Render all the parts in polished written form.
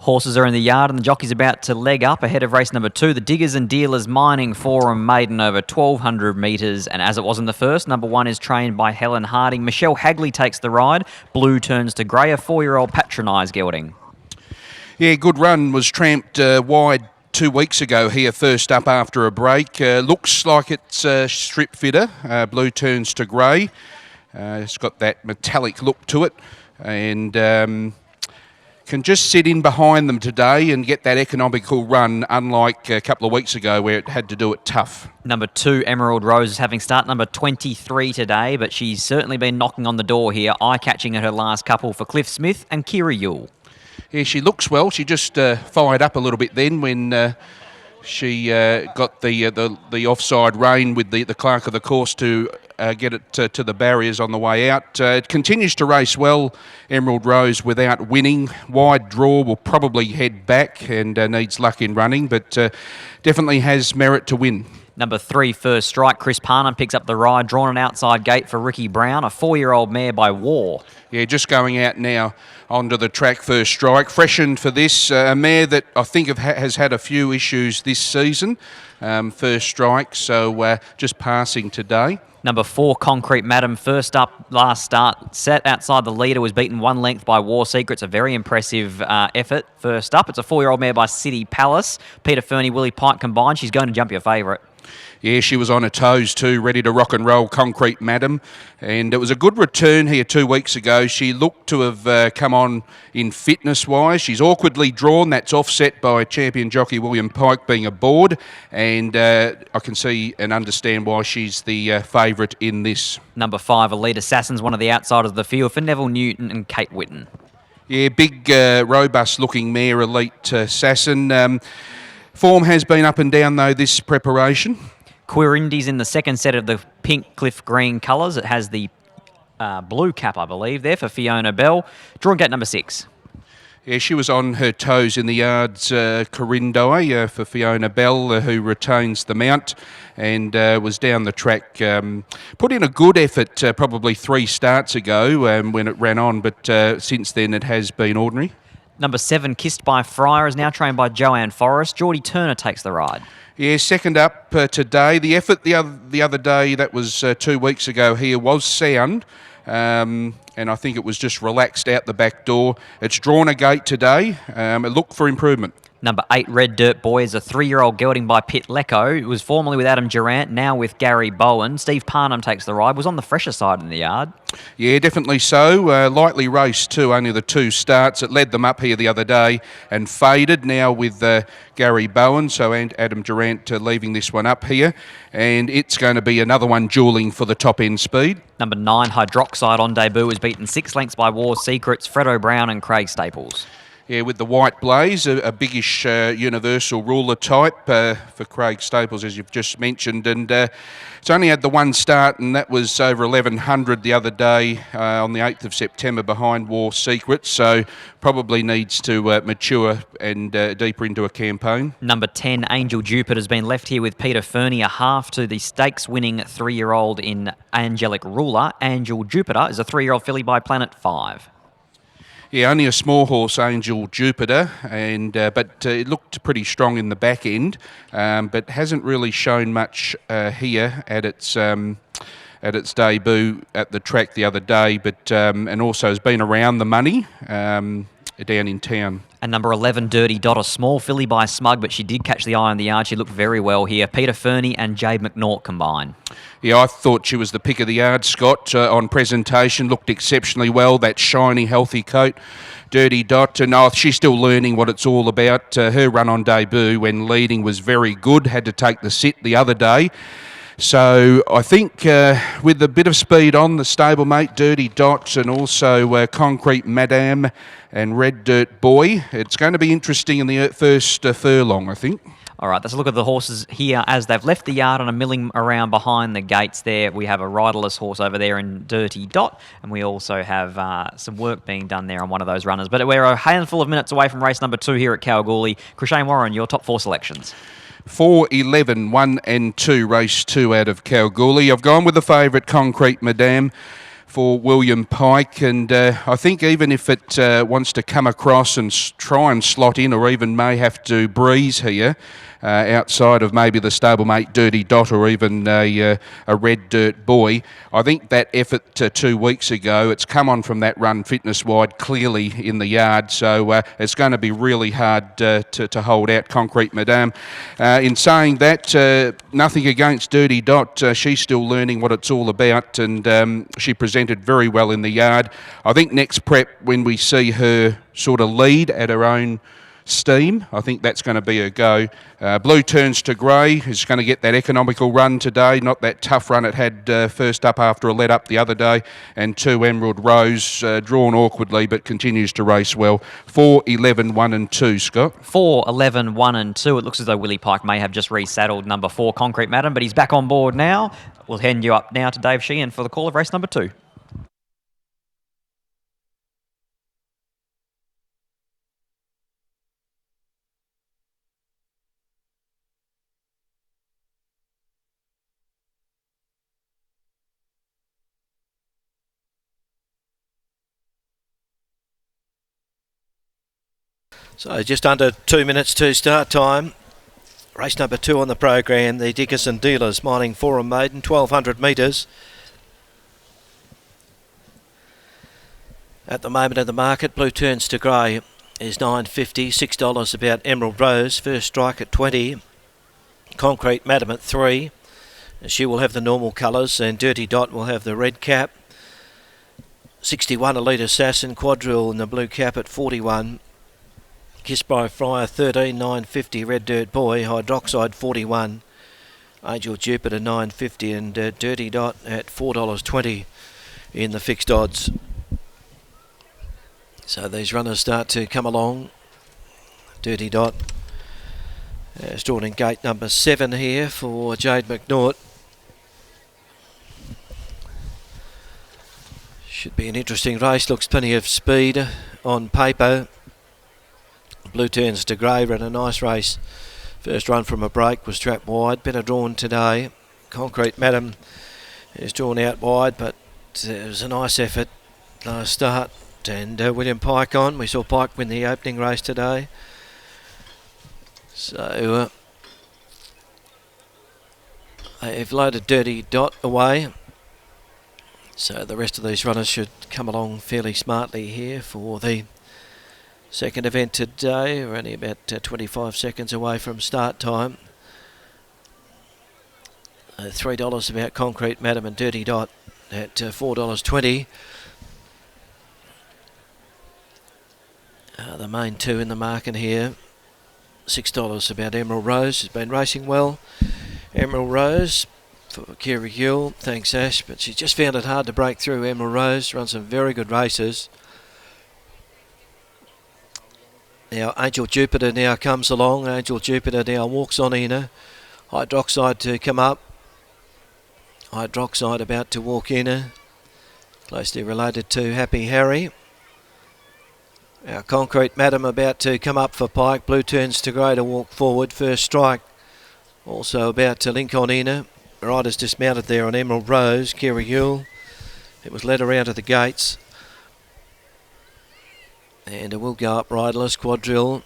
Horses are in the yard and the jockey's about to leg up ahead of race number 2. The Diggers and Dealers Mining Forum Maiden over 1,200 metres. And as it was in the first, number 1 is trained by Helen Harding. Michelle Hagley takes the ride. Blue turns to grey, a 4-year-old Patronise gelding. Yeah, good run. Was tramped wide 2 weeks ago here, first up after a break. Looks like it's strip fitter. Blue turns to grey. It's got that metallic look to it. And can just sit in behind them today and get that economical run, unlike a couple of weeks ago where it had to do it tough. Number 2, Emerald Rose, is having start number 23 today, but she's certainly been knocking on the door here, eye-catching at her last couple for Cliff Smith and Kira Yule. Yeah, she looks well. She just fired up a little bit then when she got the offside rein with the clerk of the course to get it to the barriers on the way out. It continues to race well, Emerald Rose, without winning. Wide draw, will probably head back and needs luck in running, but definitely has merit to win. Number 3, First Strike. Chris Parnham picks up the ride, drawn an outside gate for Ricky Brown, a 4-year-old mare by War. Yeah, just going out now onto the track, First Strike. Freshened for this, a mare that I think has had a few issues this season, First Strike, so just passing today. Number 4, Concrete Madam, first up last start, sat outside the leader, was beaten 1 length by War Secrets. A very impressive effort. First up, it's a 4-year-old mare by City Palace. Peter Fernie, Willie Pike combined. She's going to jump your favourite. Yeah, she was on her toes too, ready to rock and roll, Concrete Madam. And it was a good return here 2 weeks ago. She looked to have come on in fitness-wise. She's awkwardly drawn. That's offset by champion jockey William Pike being aboard. And I can see and understand why she's the favourite in this. Number 5, Elite Assassin's one of the outsiders of the field for Neville Newton and Kate Whitten. Yeah, big, robust-looking mare, Elite Assassin. Form has been up and down, though, this preparation. Quirindis in the second set of the pink cliff green colours. It has the blue cap, I believe, there for Fiona Bell. Drawn gate number 6. Yeah, she was on her toes in the yards, Corindoi, for Fiona Bell, who retains the mount, and was down the track. Put in a good effort probably 3 starts ago when it ran on, but since then it has been ordinary. Number 7, Kissed by Fryer, is now trained by Joanne Forrest. Geordie Turner takes the ride. Yeah, second up today. The effort the other day, that was 2 weeks ago here, was sound. And I think it was just relaxed out the back door. It's drawn a gate today. It looked for improvement. Number 8, Red Dirt Boy, is a 3-year-old gelding by Pitt Lecco. It was formerly with Adam Durant, now with Gary Bowen. Steve Parnham takes the ride. Was on the fresher side in the yard. Yeah, definitely so. Lightly raced too, only the 2 starts. It led them up here the other day and faded now with Gary Bowen, so and Adam Durant leaving this one up here. And it's going to be another one duelling for the top end speed. Number 9, Hydroxide, on debut, was beaten 6 lengths by War Secrets, Fredo Brown and Craig Staples. Yeah, with the white blaze, a biggish universal ruler type for Craig Staples, as you've just mentioned. And it's only had the 1 start, and that was over 1,100 the other day on the 8th of September behind War Secrets. So probably needs to mature and deeper into a campaign. Number 10, Angel Jupiter, has been left here with Peter Fernie, a half to the stakes-winning 3-year-old in Angelic Ruler. Angel Jupiter is a 3-year-old filly by Planet 5. Yeah, only a small horse, Angel Jupiter, and but it looked pretty strong in the back end, but hasn't really shown much here at its debut at the track the other day, but and also has been around the money down in town. And number 11, Dirty Dot, a small filly by Smug, but she did catch the eye on the yard. She looked very well here. Peter Fernie and Jade McNaught combine. Yeah, I thought she was the pick of the yard, Scott, on presentation. Looked exceptionally well, that shiny, healthy coat. Dirty Dot, and she's still learning what it's all about. Her run on debut when leading was very good. Had to take the sit the other day. So I think with a bit of speed on the stablemate, Dirty Dots, and also Concrete Madame and Red Dirt Boy, it's going to be interesting in the first furlong, I think. All right, let's look at the horses here as they've left the yard and are milling around behind the gates there. We have a riderless horse over there in Dirty Dot, and we also have some work being done there on one of those runners. But we're a handful of minutes away from race number 2 here at Kalgoorlie. Chrishane Warren, your top 4 selections. 4, 11, 1 and 2, race 2 out of Kalgoorlie. I've gone with the favourite, Concrete Madame. for William Pike, and I think even if it wants to come across and try and slot in, or even may have to breeze here, outside of maybe the stablemate Dirty Dot or even a Red Dirt Boy, I think that effort 2 weeks ago, it's come on from that run fitness wide clearly in the yard, so it's going to be really hard to hold out Concrete Madame. In saying that, nothing against Dirty Dot, she's still learning what it's all about, and she presented very well in the yard. I think next prep, when we see her sort of lead at her own steam, I think that's going to be a go. Blue Turns to Grey is going to get that economical run today, not that tough run it had first up after a let up the other day. And 2 Emerald Rose, drawn awkwardly but continues to race well. 4, 11, 1 and 2, Scott. 4, 11, 1 and 2. It looks as though Willie Pike may have just resaddled number 4, Concrete Madam, but he's back on board now. We'll hand you up now to Dave Sheehan for the call of race number 2. So just under 2 minutes to start time. Race number 2 on the program, the Dickerson Dealers Mining Forum Maiden, 1200 metres. At the moment of the market, Blue Turns to Grey is $9.50, $6 about Emerald Rose. First Strike at 20. Concrete Madam at 3. She will have the normal colours, and Dirty Dot will have the red cap. 61 Elite Assassin, Quadrille in the blue cap at 41. Kiss by Fryer 13, 9.50 Red Dirt Boy, Hydroxide 41, Angel Jupiter 9.50 and Dirty Dot at $4.20 in the fixed odds. So these runners start to come along. Dirty Dot is drawn in gate number 7 here for Jade McNaught. Should be an interesting race, looks plenty of speed on paper. Blue Turns to Grey ran a nice race. First run from a break was trapped wide. Better drawn today. Concrete Madam is drawn out wide, but it was a nice effort last start. And William Pike on. We saw Pike win the opening race today. So they've loaded Dirty Dot away. So the rest of these runners should come along fairly smartly here for the second event today. We're only about 25 seconds away from start time. $3 about Concrete Madam and Dirty Dot at $4.20. The main two in the market here. $6 about Emerald Rose. Has been racing well. Emerald Rose for Kira Gill. Thanks, Ash. But she's just found it hard to break through. Emerald Rose runs some very good races. Now Angel Jupiter now comes along. Angel Jupiter now walks on in her. Hydroxide to come up. Hydroxide about to walk in her. Closely related to Happy Harry. Our Concrete Madam about to come up for Pike. Blue Turns to Grey to walk forward. First Strike also about to link on in her. Riders dismounted there on Emerald Rose. Kira Yule. It was led around to the gates. And it will go up riderless, Quadrille,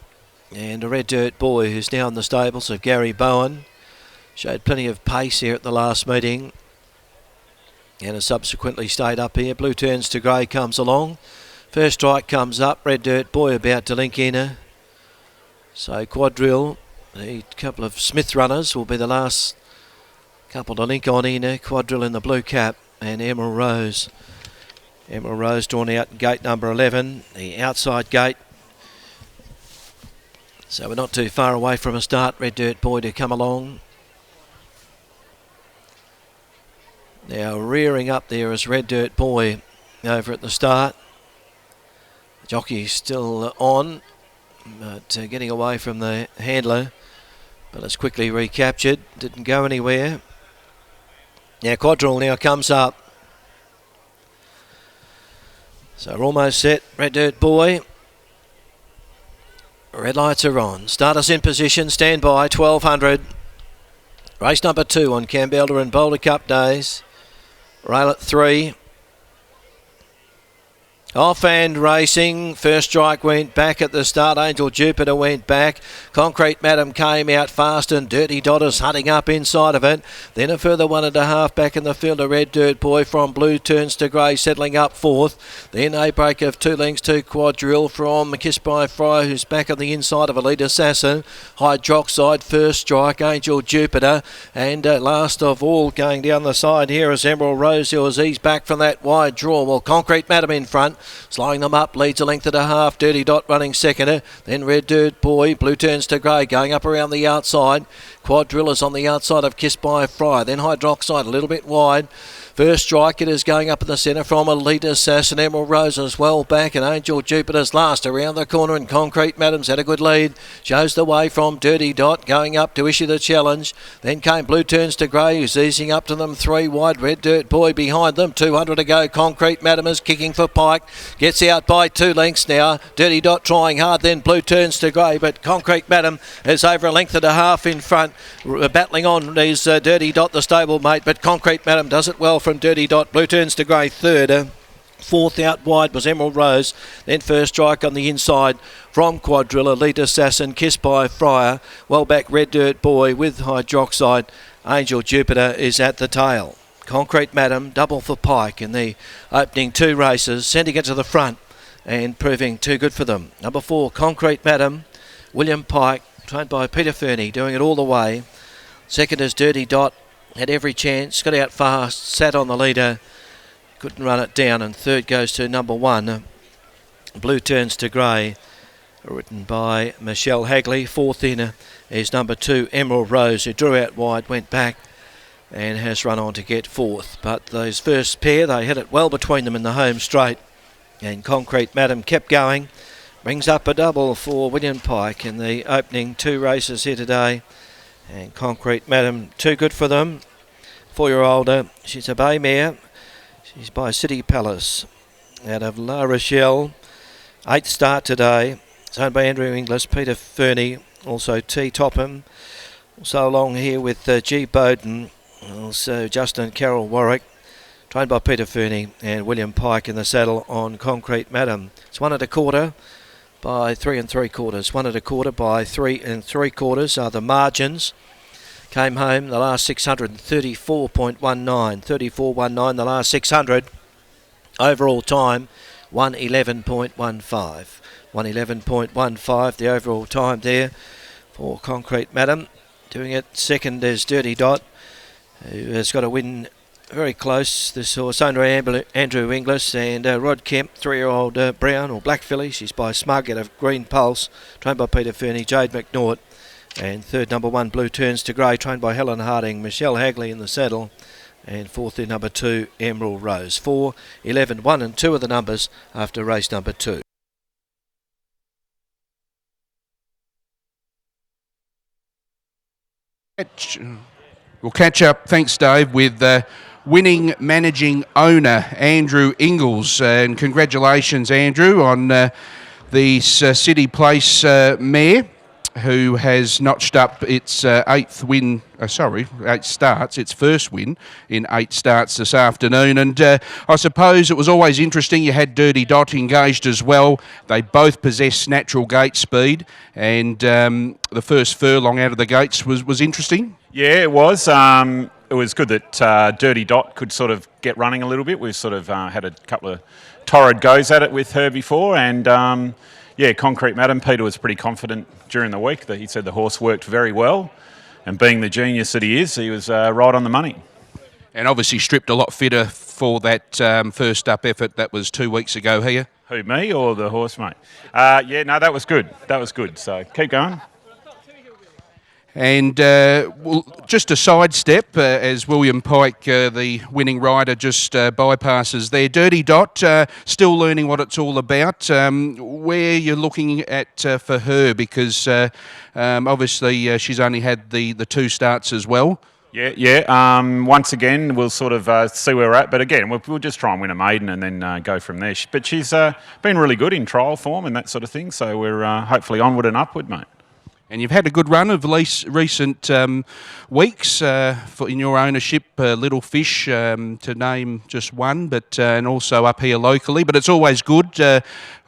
and a Red Dirt Boy who's now in the stables of Gary Bowen. Showed plenty of pace here at the last meeting and has subsequently stayed up here. Blue Turns to Grey comes along. First Strike comes up, Red Dirt Boy about to link in her. So Quadrille, the couple of Smith runners will be the last couple to link on in her. Quadrille in the blue cap and Emerald Rose. Emerald Rose drawn out in gate number 11, the outside gate. So we're not too far away from a start. Red Dirt Boy to come along. Now rearing up there is Red Dirt Boy over at the start. The jockey still on, but getting away from the handler. But it's quickly recaptured. Didn't go anywhere. Now Quadrille now comes up. So we're almost set. Red Dirt Boy. Red lights are on. Starters in position. Stand by. 1200. Race number 2 on Campbell and Boulder Cup days. Rail at 3. Off and racing. First Strike went back at the start. Angel Jupiter went back. Concrete Madam came out fast and Dirty Dotters hunting up inside of it. Then a further 1.5 back in the field. A Red Dirt Boy from blue turns to grey settling up fourth. Then a break of 2 lengths to Quadrille from Kiss by Fry, who's back on the inside of Elite Assassin. Hydroxide, First Strike, Angel Jupiter. And last of all going down the side here is Emerald Rose, who was eased back from that wide draw. Well, Concrete Madam in front. Slowing them up, leads a length and a half. Dirty Dot running second. Then Red Dirt Boy, blue turns to grey, going up around the outside. Quadrillas on the outside of Kiss by Fry. Then Hydroxide a little bit wide. First Strike, it is going up in the centre from Elite Assassin. Emerald Rose as well back, and Angel Jupiter's last around the corner, and Concrete Madam's had a good lead. Shows the way from Dirty Dot, going up to issue the challenge. Then came Blue Turns to Grey, who's easing up to them 3 wide. Red Dirt Boy behind them, 200 to go. Concrete Madam is kicking for Pike, gets out by 2 lengths now. Dirty Dot trying hard, then Blue Turns to Grey, but Concrete Madam is over a length and a half in front. Battling on is Dirty Dot, the stable mate, but Concrete Madam does it well from Dirty Dot. Blue Turns to Grey third. Fourth out wide was Emerald Rose. Then First Strike on the inside from Quadrilla. Elite Assassin, Kiss by Fryer. Well back Red Dirt Boy with Hydroxide. Angel Jupiter is at the tail. Concrete Madam, double for Pike in the opening 2 races, sending it to the front and proving too good for them. Number 4, Concrete Madam, William Pike, trained by Peter Fernie, doing it all the way. Second is Dirty Dot, had every chance, got out fast, sat on the leader, couldn't run it down, and third goes to number 1, Blue Turns to Grey, written by Michelle Hagley. Fourth in is number 2, Emerald Rose, who drew out wide, went back and has run on to get fourth. But those first pair, they had it well between them in the home straight, and Concrete Madam kept going. Brings up a double for William Pike in the opening 2 races here today. And Concrete Madam, too good for them. 4-year-older, she's a bay mare. She's by City Palace out of La Rochelle. 8th start today. It's owned by Andrew Inglis, Peter Fernie, also T. Topham. Also along here with G. Bowden, also Justin Carroll Warwick, trained by Peter Fernie, and William Pike in the saddle on Concrete Madam. It's 1 1/4 by 3 3/4. 1 1/4 by 3 3/4 are the margins. Came home the last 600, 34.19. 34.19 the last 600. Overall time, 1:11.15. 1:11.15 the overall time there for Concrete Madam. Doing it second is Dirty Dot, who has got a win very close. This horse owned by Andrew Inglis, and Rod Kemp, 3-year-old brown or black filly. She's by Smug out of Green Pulse, trained by Peter Fernie, Jade McNaught. And third, number 1, Blue Turns to Grey, trained by Helen Harding, Michelle Hagley in the saddle. And fourth in number 2, Emerald Rose. 4, 11, 1 and 2 are the numbers after race number 2. We'll catch up, thanks Dave, with winning managing owner Andrew Ingles. And congratulations, Andrew, on the City Place mare, who has notched up its 8 starts, its first win in 8 starts this afternoon. And I suppose it was always interesting. You had Dirty Dot engaged as well. They both possess natural gate speed, and the first furlong out of the gates was interesting. Yeah, it was. It was good that Dirty Dot could sort of get running a little bit. We've sort of had a couple of torrid goes at it with her before, and Concrete Madam, Peter was pretty confident during the week that he said the horse worked very well, and being the genius that he is, he was right on the money. And obviously stripped a lot fitter for that first up effort that was 2 weeks ago here. Who, me or the horse, mate? That was good. That was good. So keep going. And just a sidestep, as William Pike, the winning rider, just bypasses there. Dirty Dot, still learning what it's all about. Where you're looking at for her, because obviously she's only had the 2 starts as well. Yeah. Once again, we'll sort of see where we're at. But again, we'll just try and win a maiden and then go from there. But she's been really good in trial form and that sort of thing. So we're hopefully onward and upward, mate. And you've had a good run of recent weeks in your ownership, Little Fish, to name just one, but and also up here locally. But it's always good,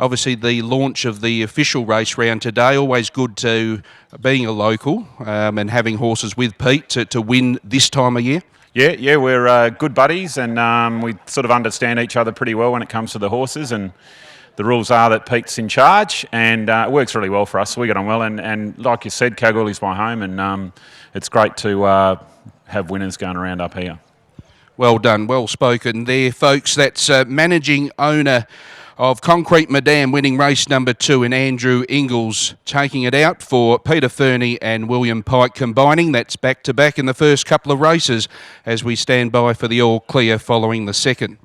obviously the launch of the official race round today, always good to being a local and having horses with Pete to win this time of year. Yeah, we're good buddies, and we sort of understand each other pretty well when it comes to the horses, and the rules are that Pete's in charge, and it works really well for us. So we get on well, and like you said, Kalgoorlie's my home, and it's great to have winners going around up here. Well done, well spoken there, folks. That's managing owner of Concrete Madame winning race number 2 in Andrew Ingalls, taking it out for Peter Fernie and William Pike combining. That's back-to-back in the first couple of races as we stand by for the all clear following the second.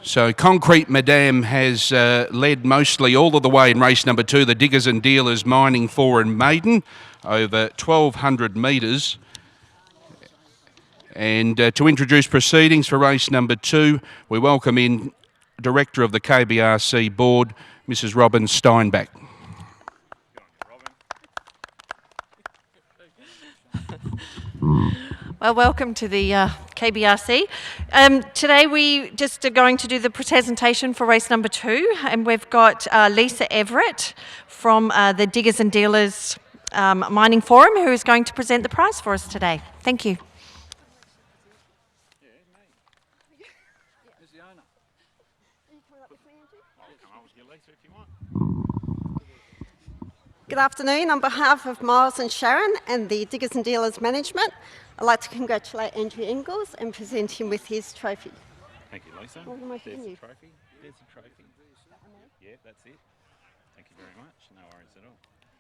So Concrete Madame has led mostly all of the way in race number 2, the Diggers and Dealers Mining 4 and Maiden, over 1,200 metres. And to introduce proceedings for race number 2, we welcome in Director of the KBRC Board, Mrs. Robin Steinbach. Well, welcome to the KBRC. Today we just are going to do the presentation for race number 2, and we've got Lisa Everett from the Diggers and Dealers Mining Forum who is going to present the prize for us today. Thank you. Good afternoon. On behalf of Miles and Sharon and the Diggers and Dealers Management, I'd like to congratulate Andrew Ingalls and present him with his trophy. Thank you, Lisa. What am I There's giving the you? trophy. There's the trophy. Yeah, that's it. Thank you very much. No worries at all.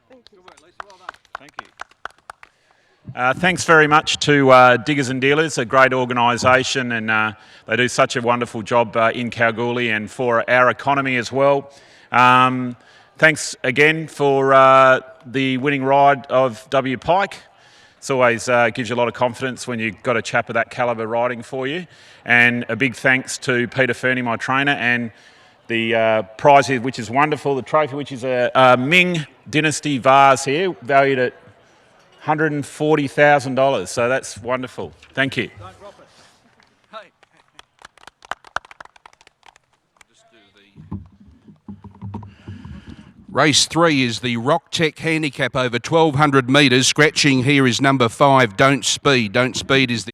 Thank you. Good work, Lisa. Well done. Thank you. Thanks very much to Diggers and Dealers, a great organisation, and they do such a wonderful job in Kalgoorlie and for our economy as well. Thanks again for the winning ride of W. Pike. It's always gives you a lot of confidence when you've got a chap of that calibre riding for you. And a big thanks to Peter Fernie, my trainer, and the prize here, which is wonderful, the trophy, which is a Ming Dynasty vase here, valued at $140,000. So that's wonderful. Thank you. Race 3 is the Rock Tech Handicap over 1,200 metres. Scratching here is number 5, Don't Speed. Don't Speed is the